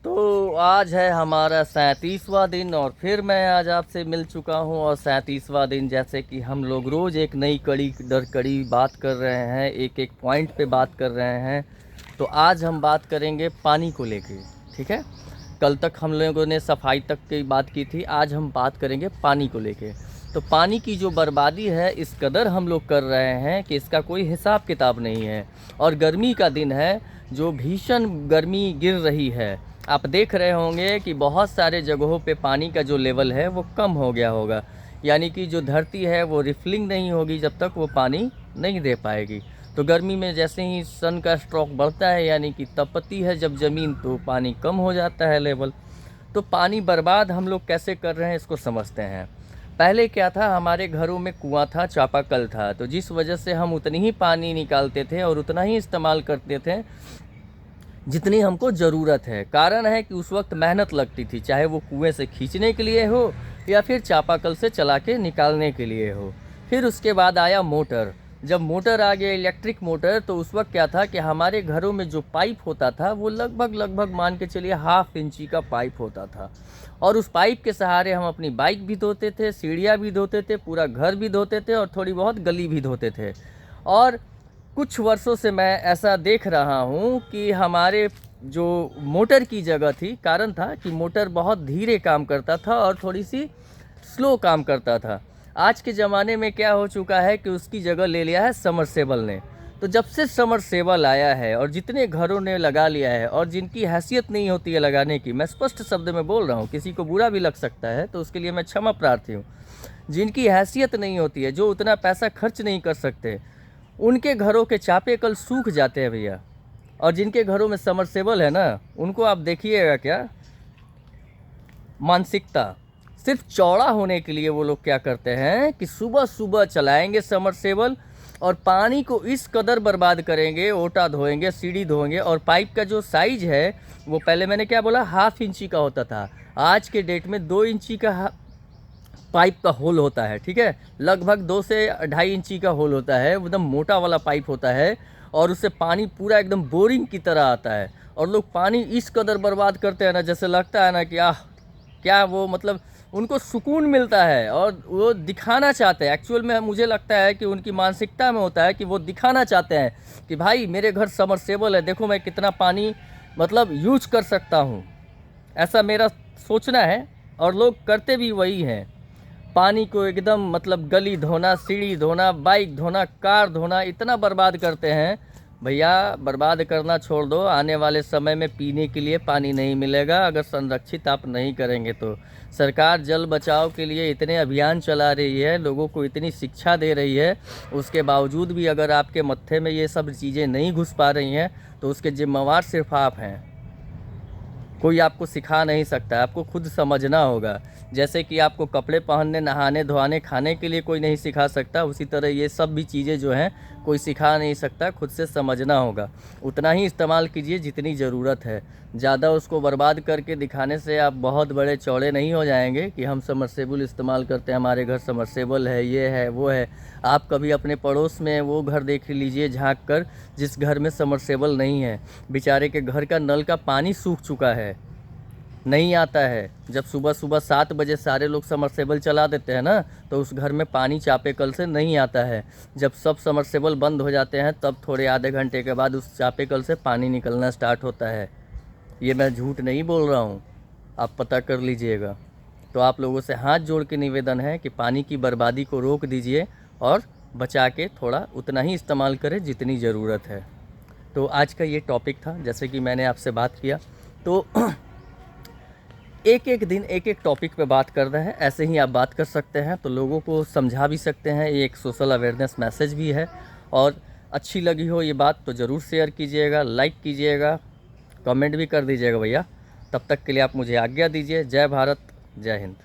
तो आज है हमारा 37वां दिन और फिर मैं आज आपसे मिल चुका हूं। और 37वां दिन जैसे कि हम लोग रोज़ एक नई कड़ी दर कड़ी बात कर रहे हैं, एक एक पॉइंट पे बात कर रहे हैं। तो आज हम बात करेंगे पानी को लेके, ठीक है। कल तक हम लोगों ने सफाई तक की बात की थी, आज हम बात करेंगे पानी को लेके। तो पानी की जो बर्बादी है इस कदर हम लोग कर रहे हैं कि इसका कोई हिसाब किताब नहीं है। और गर्मी का दिन है, जो भीषण गर्मी गिर रही है। आप देख रहे होंगे कि बहुत सारे जगहों पे पानी का जो लेवल है वो कम हो गया होगा, यानी कि जो धरती है वो रिफिलिंग नहीं होगी जब तक वो पानी नहीं दे पाएगी। तो गर्मी में जैसे ही सन का स्ट्रोक बढ़ता है, यानी कि तपती है जब ज़मीन, तो पानी कम हो जाता है लेवल। तो पानी बर्बाद हम लोग कैसे कर रहे हैं इसको समझते हैं। पहले क्या था, हमारे घरों में कुआं था, चापाकल था, तो जिस वजह से हम उतनी ही पानी निकालते थे और उतना ही इस्तेमाल करते थे जितनी हमको ज़रूरत है। कारण है कि उस वक्त मेहनत लगती थी, चाहे वो कुएं से खींचने के लिए हो या फिर चापाकल से चला के निकालने के लिए हो। फिर उसके बाद आया मोटर। जब मोटर आ गया, इलेक्ट्रिक मोटर, तो उस वक्त क्या था कि हमारे घरों में जो पाइप होता था वो लगभग मान के चलिए 1/2 इंची का पाइप होता था। और उस पाइप के सहारे हम अपनी बाइक भी धोते थे, सीढ़ियाँ भी धोते थे, पूरा घर भी धोते थे और थोड़ी बहुत गली भी धोते थे। और कुछ वर्षों से मैं ऐसा देख रहा हूँ कि हमारे जो मोटर की जगह थी, कारण था कि मोटर बहुत धीरे काम करता था और थोड़ी सी स्लो काम करता था। आज के ज़माने में क्या हो चुका है कि उसकी जगह ले लिया है समरसेबल ने। तो जब से समरसेबल आया है और जितने घरों ने लगा लिया है, और जिनकी हैसियत नहीं होती है लगाने की, मैं स्पष्ट शब्द में बोल रहा हूँ, किसी को बुरा भी लग सकता है तो उसके लिए मैं क्षमा प्रार्थी हूँ। जिनकी हैसियत नहीं होती है, जो उतना पैसा खर्च नहीं कर सकते, उनके घरों के चापेकल सूख जाते हैं भैया। और जिनके घरों में समरसेबल है ना, उनको आप देखिएगा क्या मानसिकता। सिर्फ चौड़ा होने के लिए वो लोग क्या करते हैं कि सुबह सुबह चलाएंगे समरसेबल और पानी को इस कदर बर्बाद करेंगे, ओटा धोएंगे, सीढ़ी धोएंगे। और पाइप का जो साइज है वो पहले मैंने क्या बोला, 1/2 इंची का होता था, आज के डेट में 2 इंची का पाइप का होल होता है, ठीक है। लगभग 2 से 2.5 इंची का होल होता है, एकदम मोटा वाला पाइप होता है। और उससे पानी पूरा एकदम बोरिंग की तरह आता है। और लोग पानी इस कदर बर्बाद करते हैं ना, जैसे लगता है ना कि क्या वो, मतलब उनको सुकून मिलता है और वो दिखाना चाहते हैं। एक्चुअल में मुझे लगता है कि उनकी मानसिकता में होता है कि वो दिखाना चाहते हैं कि भाई मेरे घर समरसेबल है, देखो मैं कितना पानी मतलब यूज कर सकता हूँ। ऐसा मेरा सोचना है और लोग करते भी वही हैं। पानी को एकदम मतलब गली धोना, सीढ़ी धोना, बाइक धोना, कार धोना, इतना बर्बाद करते हैं। भैया बर्बाद करना छोड़ दो, आने वाले समय में पीने के लिए पानी नहीं मिलेगा अगर संरक्षित आप नहीं करेंगे तो। सरकार जल बचाओ के लिए इतने अभियान चला रही है, लोगों को इतनी शिक्षा दे रही है, उसके बावजूद भी अगर आपके मत्थे में ये सब चीज़ें नहीं घुस पा रही हैं तो उसके जिम्मेवार सिर्फ आप हैं। कोई आपको सिखा नहीं सकता, आपको खुद समझना होगा। जैसे कि आपको कपड़े पहनने, नहाने धोने, खाने के लिए कोई नहीं सिखा सकता, उसी तरह ये सब भी चीज़ें जो हैं कोई सिखा नहीं सकता, खुद से समझना होगा। उतना ही इस्तेमाल कीजिए जितनी ज़रूरत है। ज़्यादा उसको बर्बाद करके दिखाने से आप बहुत बड़े चौड़े नहीं हो जाएंगे कि हम समरसेबल इस्तेमाल करते हैं, हमारे घर समरसेबल है, ये है वो है। आप कभी अपने पड़ोस में वो घर देख लीजिए झांक कर जिस घर में समरसेबल नहीं है। बेचारे के घर का नल का पानी सूख चुका है, नहीं आता है। जब सुबह सुबह 7 बजे सारे लोग समरसेबल चला देते हैं ना, तो उस घर में पानी चापेकल से नहीं आता है। जब सब समरसेबल बंद हो जाते हैं तब थोड़े आधे घंटे के बाद उस चापेकल से पानी निकलना स्टार्ट होता है। ये मैं झूठ नहीं बोल रहा हूँ, आप पता कर लीजिएगा। तो आप लोगों से हाथ जोड़ के निवेदन है कि पानी की बर्बादी को रोक दीजिए और बचा के थोड़ा उतना ही इस्तेमाल करें जितनी ज़रूरत है। तो आज का ये टॉपिक था, जैसे कि मैंने आपसे बात किया। तो एक एक दिन एक एक टॉपिक पे बात कर रहे हैं, ऐसे ही आप बात कर सकते हैं तो लोगों को समझा भी सकते हैं। ये एक सोशल अवेयरनेस मैसेज भी है। और अच्छी लगी हो ये बात तो ज़रूर शेयर कीजिएगा, लाइक कीजिएगा, कमेंट भी कर दीजिएगा भैया। तब तक के लिए आप मुझे आज्ञा दीजिए। जय भारत, जय हिंद।